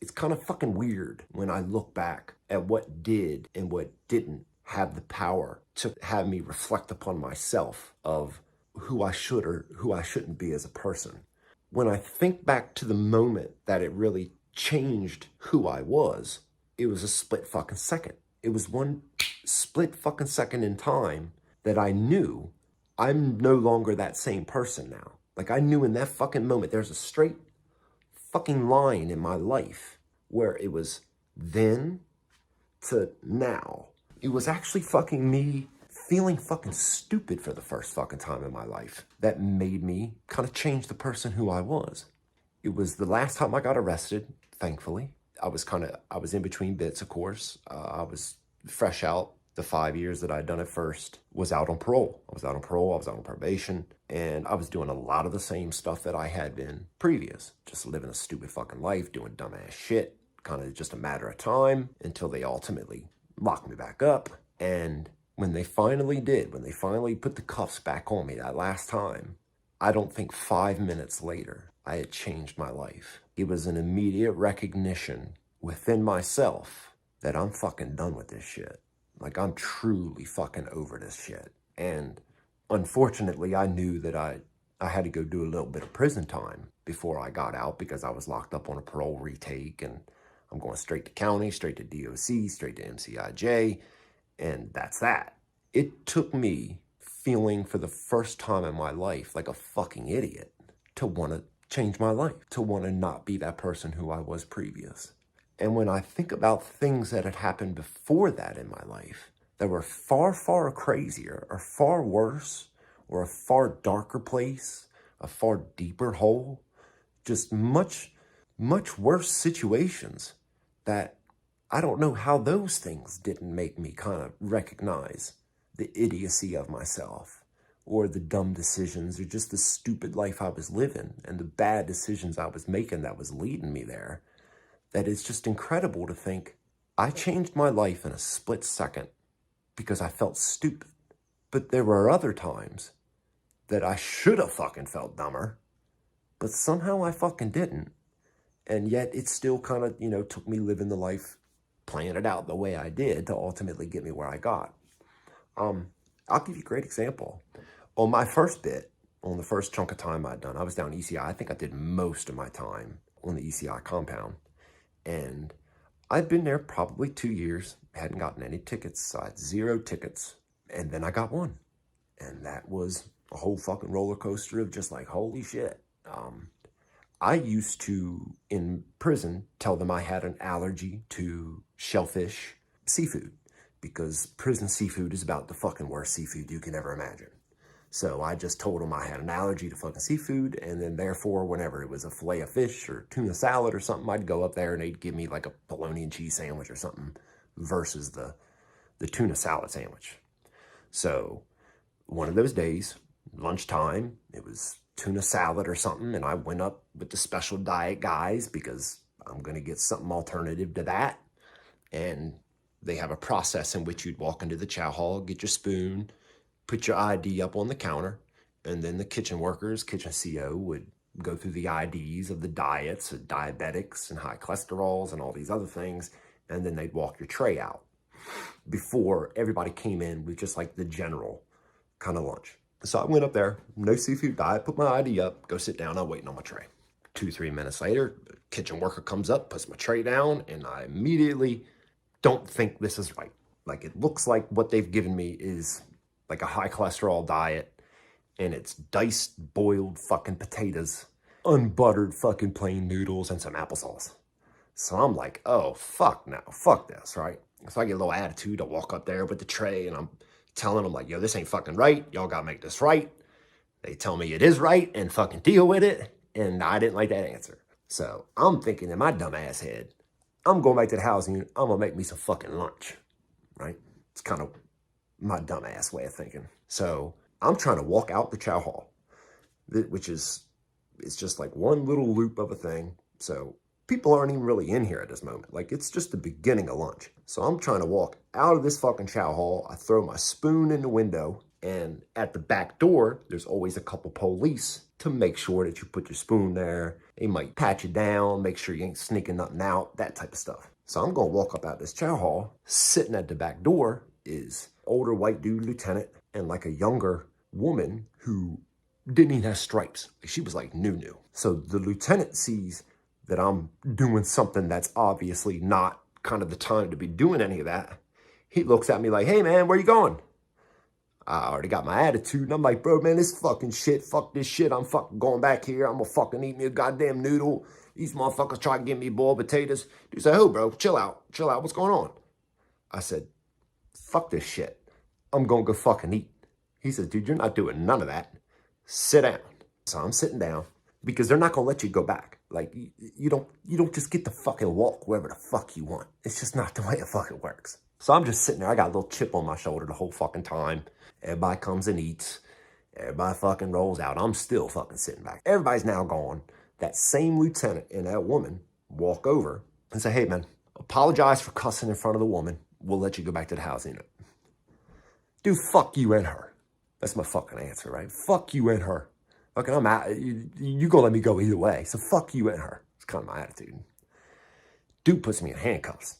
it's kind of fucking weird when I look back at what did and what didn't have the power to have me reflect upon myself of who I should or who I shouldn't be as a person. When I think back to the moment that it really changed who I was, it was a split fucking second. It was one split fucking second in time that I knew I'm no longer that same person now. Like I knew in that fucking moment, there's a straight fucking line in my life where it was then to now. It was actually fucking me feeling fucking stupid for the first fucking time in my life that made me kind of change the person who I was. It was the last time I got arrested, thankfully. I was in between bits, of course. I was fresh out. The 5 years that I'd done it first was out on parole. I was out on probation, and I was doing a lot of the same stuff that I had been previous. Just living a stupid fucking life, doing dumbass shit, kind of just a matter of time until they ultimately locked me back up. And when they finally did, when they finally put the cuffs back on me that last time, I don't think 5 minutes later, I had changed my life. It was an immediate recognition within myself that I'm fucking done with this shit. Like, I'm truly fucking over this shit. And unfortunately, I knew that I had to go do a little bit of prison time before I got out because I was locked up on a parole retake, and I'm going straight to county, straight to DOC, straight to MCIJ, and that's that. It took me feeling for the first time in my life like a fucking idiot to want to change my life, to want to not be that person who I was previous. And when I think about things that had happened before that in my life that were far, far crazier or far worse or a far darker place, a far deeper hole, just much, much worse situations that I don't know how those things didn't make me kind of recognize the idiocy of myself or the dumb decisions or just the stupid life I was living and the bad decisions I was making that was leading me there. That it's just incredible to think I changed my life in a split second because I felt stupid. But there were other times that I should have fucking felt dumber, but somehow I fucking didn't. And yet it still kind of, took me living the life, playing it out the way I did to ultimately get me where I got. I'll give you a great example. On my first bit, on the first chunk of time I'd done, I was down ECI. I think I did most of my time on the ECI compound. And I'd been there probably 2 years, hadn't gotten any tickets, so I had 0 tickets, and then I got one. And that was a whole fucking roller coaster of just like, holy shit. I used to, in prison, tell them I had an allergy to shellfish seafood, because prison seafood is about the fucking worst seafood you can ever imagine. So I just told them I had an allergy to fucking seafood, and then therefore, whenever it was a fillet of fish or tuna salad or something, I'd go up there and they'd give me like a bologna and cheese sandwich or something versus the tuna salad sandwich. So one of those days, lunchtime, it was tuna salad or something, and I went up with the special diet guys because I'm going to get something alternative to that. And they have a process in which you'd walk into the chow hall, get your spoon, put your ID up on the counter, and then the kitchen workers, kitchen CO, would go through the IDs of the diets of diabetics and high cholesterols and all these other things, and then they'd walk your tray out before everybody came in with just like the general kind of lunch. So I went up there, no seafood diet, put my ID up, go sit down, I'm waiting on my tray. 2-3 minutes later, kitchen worker comes up, puts my tray down, and I immediately don't think this is right. Like, it looks like what they've given me is like a high cholesterol diet, and it's diced boiled fucking potatoes, unbuttered fucking plain noodles, and some applesauce. So I'm like, oh, fuck no, fuck this, right? So I get a little attitude. I walk up there with the tray, and I'm telling them like, yo, this ain't fucking right. Y'all gotta make this right. They tell me it is right and fucking deal with it, and I didn't like that answer. So I'm thinking in my dumb ass head, I'm going back to the housing unit, I'm gonna make me some fucking lunch, right? It's kind of my dumb ass way of thinking. So I'm trying to walk out the chow hall, which is, it's just like one little loop of a thing. So people aren't even really in here at this moment. Like, it's just the beginning of lunch. So I'm trying to walk out of this fucking chow hall. I throw my spoon in the window, And at the back door, there's always a couple police to make sure that you put your spoon there. They might pat you down, make sure you ain't sneaking nothing out, that type of stuff. So I'm gonna walk up out this chow hall. Sitting at the back door is older white dude lieutenant and like a younger woman who didn't even have stripes. She was like new. So the lieutenant sees that I'm doing something that's obviously not kind of the time to be doing any of that. He looks at me like, hey man, where you going? I already got my attitude, and I'm like, bro, man, this fucking shit, fuck this shit. I'm fucking going back here. I'm gonna fucking eat me a goddamn noodle. These motherfuckers try to give me boiled potatoes. Dude said, oh, bro, chill out, what's going on? I said, fuck this shit. I'm gonna go fucking eat. He says, dude, you're not doing none of that. Sit down. So I'm sitting down because they're not gonna let you go back. Like, you don't just get to fucking walk wherever the fuck you want. It's just not the way it fucking works. So I'm just sitting there. I got a little chip on my shoulder the whole fucking time. Everybody comes and eats. Everybody fucking rolls out. I'm still fucking sitting back. Everybody's now gone. That same lieutenant and that woman walk over and say, hey, man, apologize for cussing in front of the woman. We'll let you go back to the housing unit. Dude, fuck you and her. That's my fucking answer, right? Fuck you and her. Fucking, I'm out. You gonna let me go either way. So fuck you and her. It's kind of my attitude. Dude puts me in handcuffs.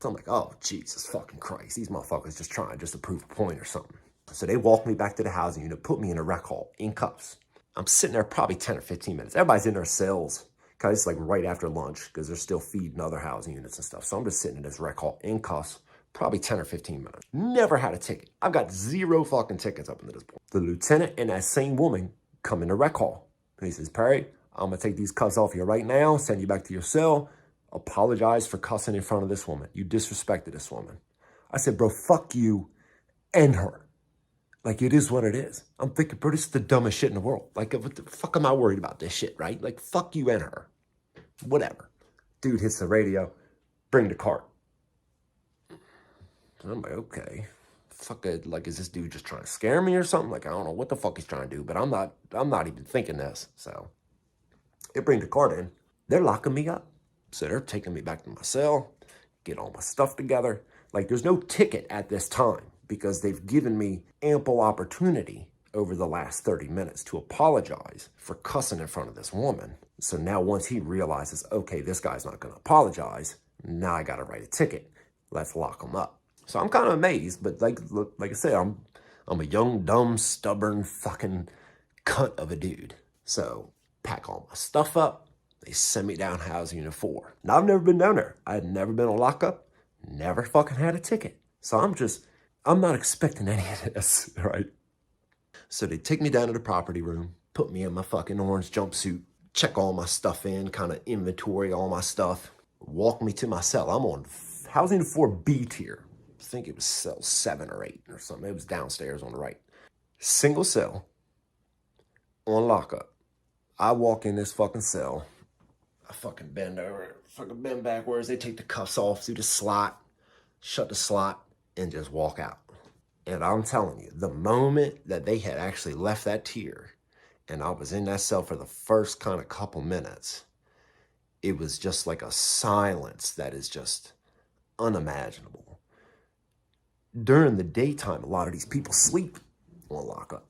So I'm like, oh, Jesus fucking Christ. These motherfuckers just trying just to prove a point or something. So they walk me back to the housing unit, put me in a rec hall in cuffs. I'm sitting there probably 10 or 15 minutes. Everybody's in their cells. Cause it's like right after lunch because they're still feeding other housing units and stuff. So I'm just sitting in this rec hall in cuffs, probably 10 or 15 minutes. Never had a ticket. I've got 0 fucking tickets up until this point. The lieutenant and that same woman come in the rec hall. And he says, Perry, I'm gonna take these cuffs off you right now, send you back to your cell. Apologize for cussing in front of this woman. You disrespected this woman. I said, bro, fuck you and her. Like, it is what it is. I'm thinking, bro, this is the dumbest shit in the world. Like, what the fuck am I worried about this shit, right? Like, fuck you and her. Whatever. Dude hits the radio. Bring the cart. And I'm like, okay. Fuck it. Like, is this dude just trying to scare me or something? Like, I don't know what the fuck he's trying to do, but I'm not even thinking this. So they bring the cart in. They're locking me up. So they're taking me back to my cell, get all my stuff together. Like, there's no ticket at this time because they've given me ample opportunity over the last 30 minutes to apologize for cussing in front of this woman. So now once he realizes, okay, this guy's not going to apologize, now I got to write a ticket. Let's lock him up. So I'm kind of amazed, but like I said, I'm a young, dumb, stubborn fucking cunt of a dude. So pack all my stuff up. They sent me down housing unit 4. Now, I've never been down there. I had never been on lockup, never fucking had a ticket. So I'm not expecting any of this, right? So they take me down to the property room, put me in my fucking orange jumpsuit, check all my stuff in, kind of inventory all my stuff, walk me to my cell. I'm on housing unit 4B tier. I think it was cell 7 or 8 or something. It was downstairs on the right. Single cell on lockup. I walk in this fucking cell. I fucking bend over, fucking bend backwards. They take the cuffs off through the slot, shut the slot, and just walk out. And I'm telling you, the moment that they had actually left that tier and I was in that cell for the first kind of couple minutes, it was just like a silence that is just unimaginable. During the daytime, a lot of these people sleep on lockup.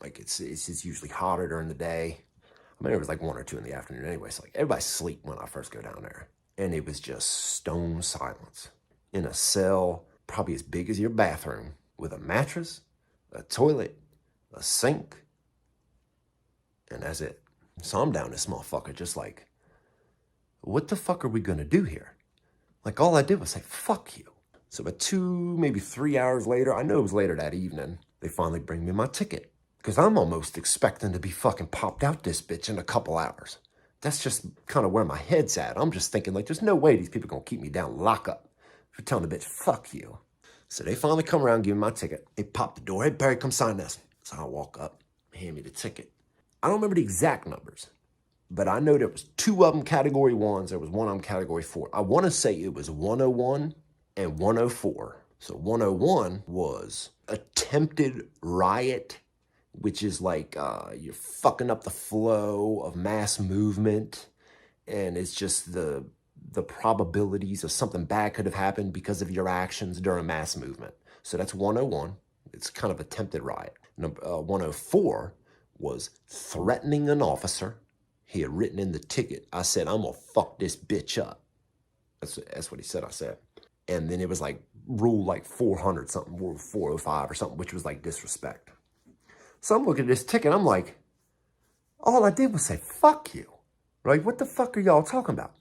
Like, it's just usually hotter during the day. I mean, it was like 1 or 2 in the afternoon anyway. So like everybody sleep when I first go down there. And it was just stone silence in a cell probably as big as your bathroom with a mattress, a toilet, a sink, and that's it. So I'm down this motherfucker just like, what the fuck are we gonna do here? Like, all I did was say, fuck you. So about 2, maybe 3 hours later, I know it was later that evening, they finally bring me my ticket. Because I'm almost expecting to be fucking popped out this bitch in a couple hours. That's just kind of where my head's at. I'm just thinking, like, there's no way these people are going to keep me down lockup for telling the bitch, fuck you. So they finally come around, give me my ticket. They pop the door. Hey, Barry, come sign this. So I walk up, hand me the ticket. I don't remember the exact numbers, but I know there was 2 of them category 1s. There was 1 of them category 4. I want to say it was 101 and 104. So 101 was attempted riot, which is like you're fucking up the flow of mass movement, and it's just the probabilities of something bad could have happened because of your actions during mass movement. So that's 101. It's kind of attempted riot. Number 104 was threatening an officer. He had written in the ticket, I said, I'm gonna fuck this bitch up. That's what he said, I said. And then it was like rule like 400 something, rule 405 or something, which was like disrespect. So I'm looking at this ticket, I'm like, all I did was say, fuck you. Like, what the fuck are y'all talking about?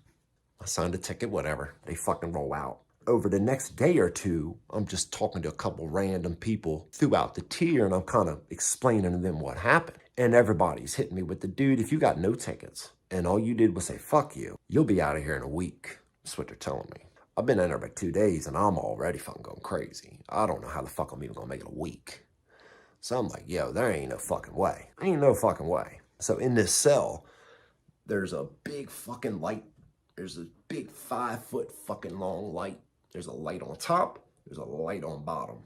I signed a ticket, whatever. They fucking roll out. Over the next day or two, I'm just talking to a couple random people throughout the tier, and I'm kind of explaining to them what happened. And everybody's hitting me with the, dude, if you got no tickets and all you did was say, fuck you, you'll be out of here in a week. That's what they're telling me. I've been in there about 2 days and I'm already fucking going crazy. I don't know how the fuck I'm even gonna make it a week. So I'm like, yo, there ain't no fucking way. Ain't no fucking way. So in this cell, there's a big fucking light. There's a big 5-foot fucking long light. There's a light on top. There's a light on bottom.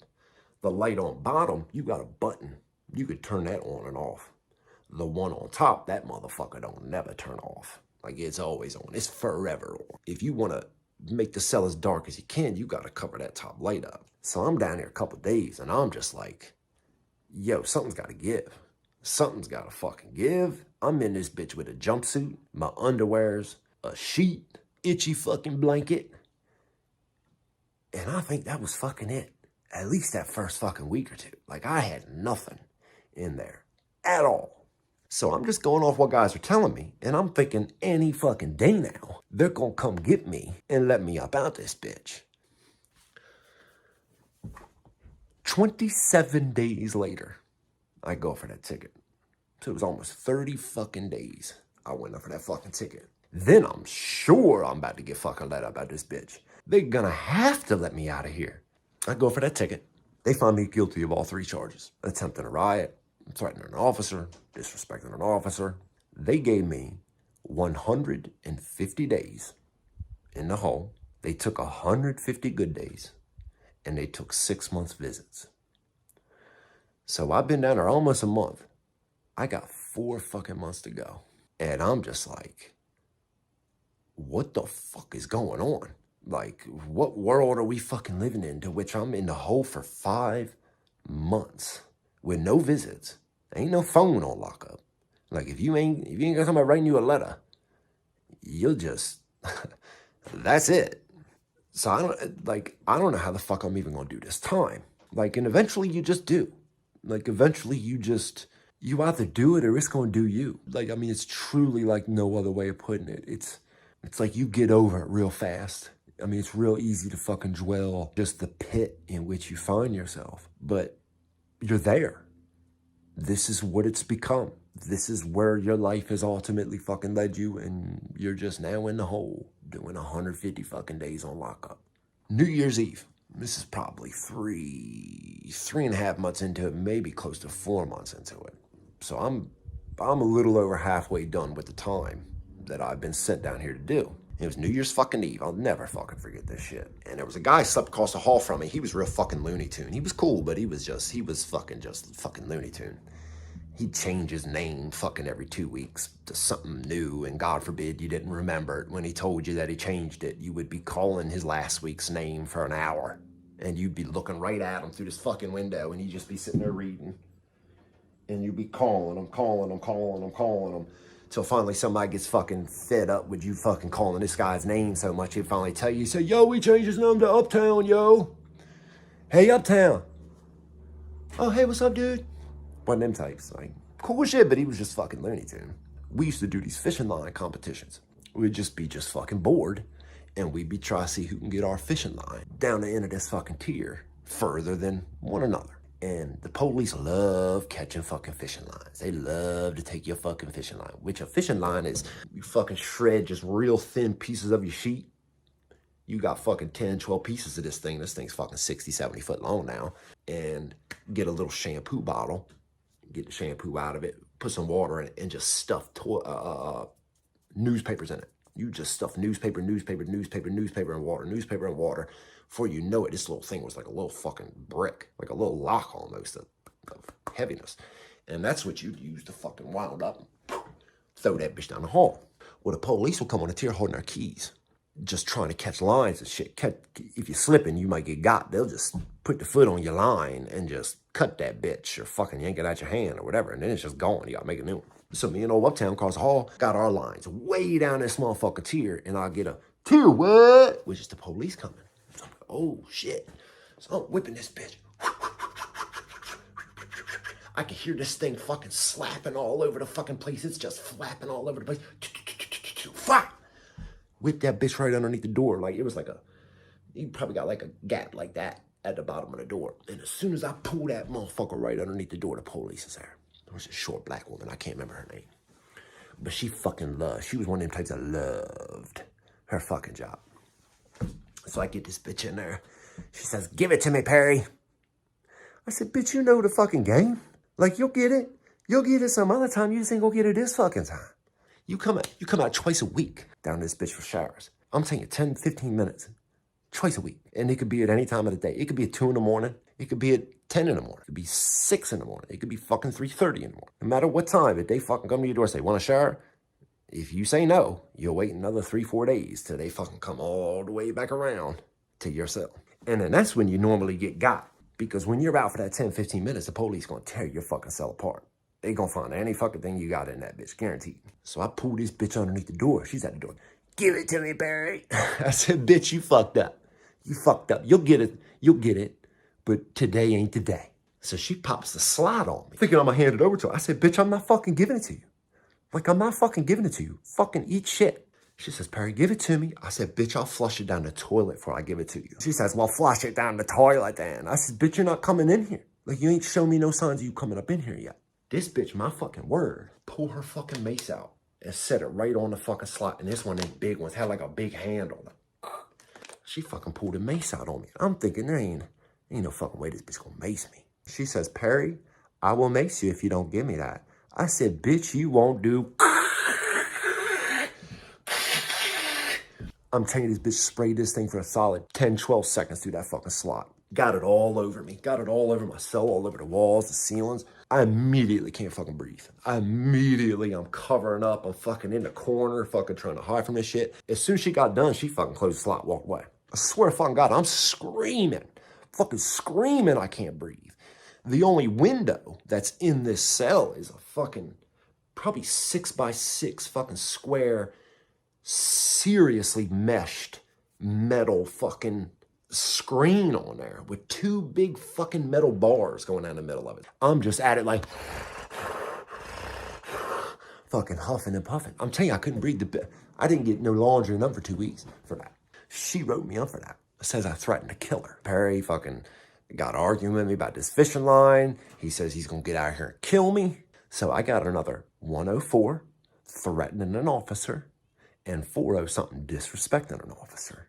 The light on bottom, you got a button. You could turn that on and off. The one on top, that motherfucker don't never turn off. Like, it's always on. It's forever on. If you want to make the cell as dark as you can, you got to cover that top light up. So I'm down here a couple days and I'm just like, yo, something's got to give. Something's got to fucking give. I'm in this bitch with a jumpsuit, my underwears, a sheet, itchy fucking blanket. And I think that was fucking it. At least that first fucking week or two. Like, I had nothing in there at all. So I'm just going off what guys are telling me. And I'm thinking any fucking day now, they're going to come get me and let me up out this bitch. 27 days later, I go for that ticket. So it was almost 30 fucking days I went up for that fucking ticket. Then I'm sure I'm about to get fucking let up out this bitch. They're gonna have to let me out of here. I go for that ticket. They find me guilty of all 3 charges. Attempting a riot, threatening an officer, disrespecting an officer. They gave me 150 days in the hole. They took 150 good days, and they took 6 months visits. So I've been down there almost a month. I got 4 fucking months to go. And I'm just like, what the fuck is going on? Like, what world are we fucking living in to which I'm in the hole for 5 months with no visits? Ain't no phone on lockup. Like, if you ain't gonna come out writing you a letter, you'll just, that's it. So I don't know how the fuck I'm even gonna do this time. Like, and eventually you just do. Like, eventually you either do it or it's gonna do you. Like, I mean, it's truly like no other way of putting it. It's like you get over it real fast. I mean, it's real easy to fucking dwell just the pit in which you find yourself. But you're there. This is what it's become. This is where your life has ultimately fucking led you, and you're just now in the hole doing 150 fucking days on lockup. New Year's Eve. This is probably three and a half months into it, maybe close to 4 months into it. So I'm a little over halfway done with the time that I've been sent down here to do. It was New Year's fucking Eve. I'll never fucking forget this shit. And there was a guy slept across the hall from me. He was real fucking Looney Tune. He was cool, but he was fucking Looney Tune. He'd change his name fucking every 2 weeks to something new, and God forbid you didn't remember it. When he told you that he changed it, you would be calling his last week's name for an hour. And you'd be looking right at him through this fucking window, and he'd just be sitting there reading. And you'd be calling him. Till finally somebody gets fucking fed up with you fucking calling this guy's name so much, he'd finally tell you, say, yo, we changed his name to Uptown, yo. Hey, Uptown. Oh, hey, what's up, dude? One of them types, like, cool shit, but he was just fucking Looney Tune. We used to do these fishing line competitions. We'd just be fucking bored, and we'd be trying to see who can get our fishing line down the end of this fucking tier further than one another. And the police love catching fucking fishing lines. They love to take your fucking fishing line, which a fishing line is, you fucking shred just real thin pieces of your sheet. You got fucking 10, 12 pieces of this thing. This thing's fucking 60, 70 foot long now. And get a little shampoo bottle, get the shampoo out of it, put some water in it, and just stuff newspapers in it. You just stuff newspaper, and water. Before you know it, this little thing was like a little fucking brick, like a little lock almost of heaviness. And that's what you'd use to fucking wound up and throw that bitch down the hall. Well, the police will come on the tier holding our keys. just trying to catch lines and shit. If you're slipping, you might get got. They'll just put the foot on your line and just cut that bitch or fucking yank it out your hand or whatever. And then it's just gone. You gotta make a new one. So me and old Uptown across the hall got our lines way down this motherfucker tier, and I'll get a tier what? Which is the police coming. So I'm like, oh shit. So I'm whipping this bitch. I can hear this thing fucking slapping all over the fucking place. It's just flapping all over the place. Fuck! Whip that bitch right underneath the door. Like, it was like you probably got like a gap like that at the bottom of the door. And as soon as I pull that motherfucker right underneath the door, the police is there. There was a short black woman. I can't remember her name. But she fucking loved. She was one of them types that loved her fucking job. So I get this bitch in there. She says, give it to me, Perry. I said, bitch, you know the fucking game. Like, you'll get it. You'll get it some other time. You just ain't gonna get it this fucking time. You come out twice a week down this bitch for showers. I'm telling you, 10, 15 minutes. Twice a week. And it could be at any time of the day. It could be at 2 in the morning. It could be at 10 in the morning. It could be 6 in the morning. It could be fucking 3:30 in the morning. No matter what time, if they fucking come to your door and say, want a shower? If you say no, you'll wait another 3-4 days till they fucking come all the way back around to your cell. And then that's when you normally get got. Because when you're out for that 10, 15 minutes, the police gonna tear your fucking cell apart. They gonna find any fucking thing you got in that bitch, guaranteed. So I pulled this bitch underneath the door. She's at the door. Give it to me, Barry. I said, bitch, you fucked up. You fucked up. You'll get it. You'll get it. But today ain't the day. So she pops the slide on me. Thinking I'm gonna hand it over to her. I said, bitch, I'm not fucking giving it to you. Like, I'm not fucking giving it to you. Fucking eat shit. She says, Perry, give it to me. I said, bitch, I'll flush it down the toilet before I give it to you. She says, well, flush it down the toilet then. I said, bitch, you're not coming in here. Like, you ain't shown me no signs of you coming up in here yet. This bitch, my fucking word, pull her fucking mace out and set it right on the fucking slot. And this one, them big ones, had like a big handle. She fucking pulled a mace out on me. I'm thinking, there ain't no fucking way this bitch gonna mace me. She says, Perry, I will mace you if you don't give me that. I said, bitch, you won't do. I'm telling you, this bitch sprayed this thing for a solid 10, 12 seconds through that fucking slot. Got it all over me. Got it all over my cell, all over the walls, the ceilings. I immediately can't fucking breathe. I'm covering up. I'm fucking in the corner, fucking trying to hide from this shit. As soon as she got done, she fucking closed the slot, walked away. I swear to fucking God, I'm screaming. Fucking screaming I can't breathe. The only window that's in this cell is a fucking, probably 6x6 fucking square, seriously meshed metal fucking screen on there with 2 big fucking metal bars going down the middle of it. I'm just at it like fucking huffing and puffing. I'm telling you, I couldn't breathe. I didn't get no laundry enough for 2 weeks for that. She wrote me up for that. Says I threatened to kill her. Perry fucking got arguing with me about this fishing line. He says he's gonna get out here and kill me. So I got another 104, threatening an officer, and 40 something disrespecting an officer.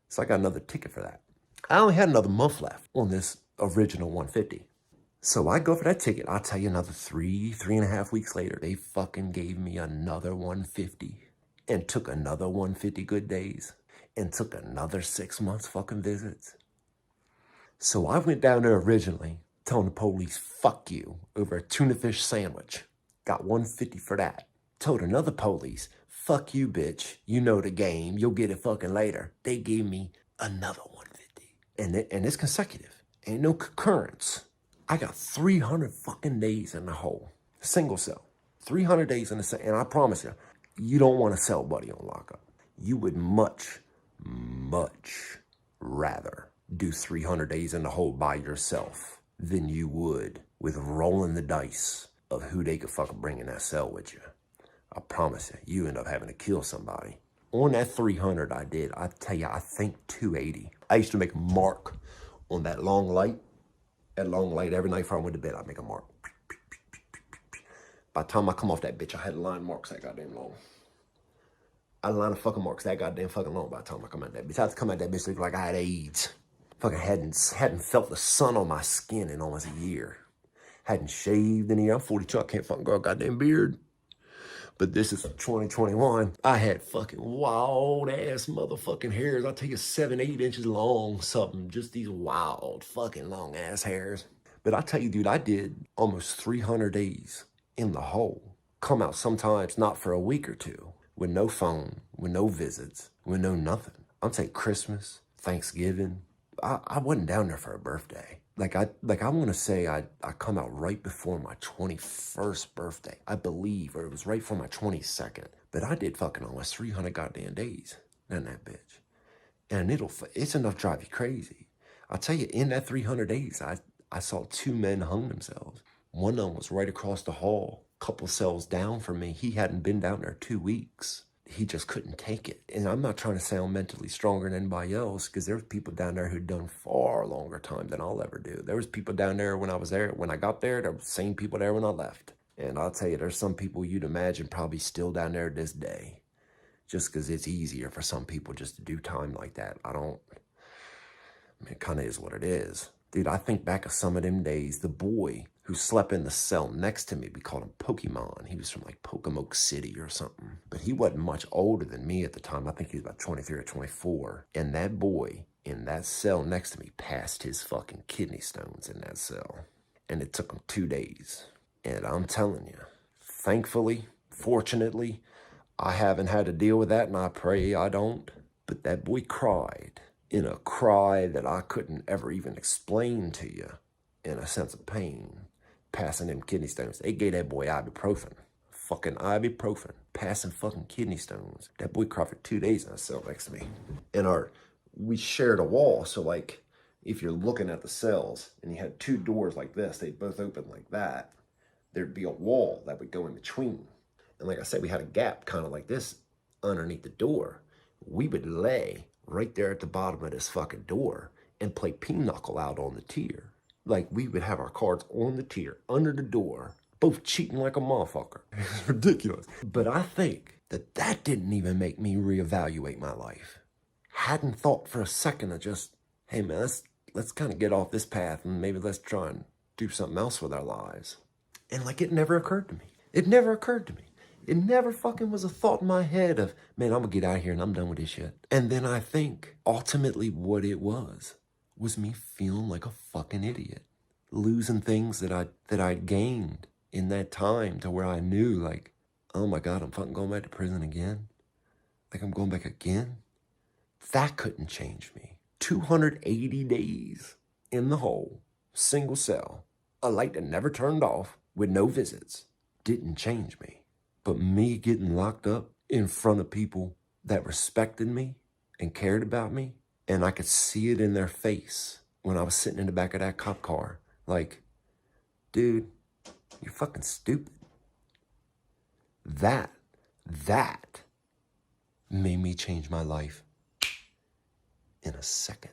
So I got another ticket for that. I only had another month left on this original 150. So I go for that ticket. I'll tell you, another 3.5 weeks later, they fucking gave me another 150 and took another 150 good days and took another 6 months fucking visits. So I went down there originally telling the police, fuck you, over a tuna fish sandwich. Got 150 for that. Told another police, fuck you, bitch. You know the game. You'll get it fucking later. They gave me another 150. And it's consecutive. Ain't no concurrence. I got 300 fucking days in the hole. Single cell. 300 days in the cell. And I promise you, you don't want a cell buddy on lockup. You would much rather do 300 days in the hole by yourself than you would with rolling the dice of who they could fucking bring in that cell with you. I promise you, you end up having to kill somebody. On that 300 I did, I tell you, I think 280. I used to make a mark on that long light. That long light, every night before I went to bed, I'd make a mark. By the time I come off that bitch, I had line marks that goddamn long. I had a line of fucking marks that goddamn fucking long by the time I come out that bitch. I had to come out that bitch looking like I had AIDS. Fucking hadn't felt the sun on my skin in almost a year. Hadn't shaved in a year. I'm 42, I can't fucking grow a goddamn beard. But this is 2021. I had fucking wild ass motherfucking hairs. I'll tell you, 7, 8 inches long, something. Just these wild fucking long ass hairs. But I tell you, dude, I did almost 300 days in the hole. Come out sometimes not for a week or two, with no phone, with no visits, with no nothing. I'm saying Christmas, Thanksgiving. I wasn't down there for a birthday. I want to say I come out right before my 21st birthday, I believe, or it was right before my 22nd. But I did fucking almost 300 goddamn days in that bitch. And it's enough to drive you crazy. I'll tell you, in that 300 days, I saw 2 men hung themselves. One of them was right across the hall, a couple cells down from me. He hadn't been down there 2 weeks. He just couldn't take it. And I'm not trying to sound mentally stronger than anybody else, because there's people down there who'd done far longer time than I'll ever do. There was people down there when I was there. When I got there, there were the same people there when I left. And I'll tell you, there's some people you'd imagine probably still down there this day, just because it's easier for some people just to do time like that. I mean, it kind of is what it is. Dude, I think back of some of them days, the boy who slept in the cell next to me, we called him Pokemon. He was from like Pokemoke City or something. But he wasn't much older than me at the time. I think he was about 23 or 24. And that boy in that cell next to me passed his fucking kidney stones in that cell. And it took him 2 days. And I'm telling you, thankfully, fortunately, I haven't had to deal with that, and I pray I don't. But that boy cried in a cry that I couldn't ever even explain to you, in a sense of pain, passing them kidney stones. They gave that boy ibuprofen. Fucking ibuprofen. Passing fucking kidney stones. That boy cried for 2 days in a cell next to me. And we shared a wall, so like, if you're looking at the cells, and you had 2 doors like this, they both open like that, there'd be a wall that would go in between. And like I said, we had a gap kind of like this underneath the door. We would lay right there at the bottom of this fucking door and play pinochle out on the tier. Like, we would have our cards on the tier, under the door, both cheating like a motherfucker. It's ridiculous. But I think that didn't even make me reevaluate my life. Hadn't thought for a second of just, hey man, let's kind of get off this path and maybe let's try and do something else with our lives. And like, it never occurred to me. It never occurred to me. It never fucking was a thought in my head of, man, I'm gonna get out of here and I'm done with this shit. And then I think ultimately what it was me feeling like a fucking idiot. Losing things that I'd gained in that time, to where I knew, like, oh my God, I'm fucking going back to prison again. Like, I'm going back again. That couldn't change me. 280 days in the hole, single cell, a light that never turned off, with no visits, didn't change me. But me getting locked up in front of people that respected me and cared about me, and I could see it in their face when I was sitting in the back of that cop car, like, dude, you're fucking stupid. That made me change my life in a second.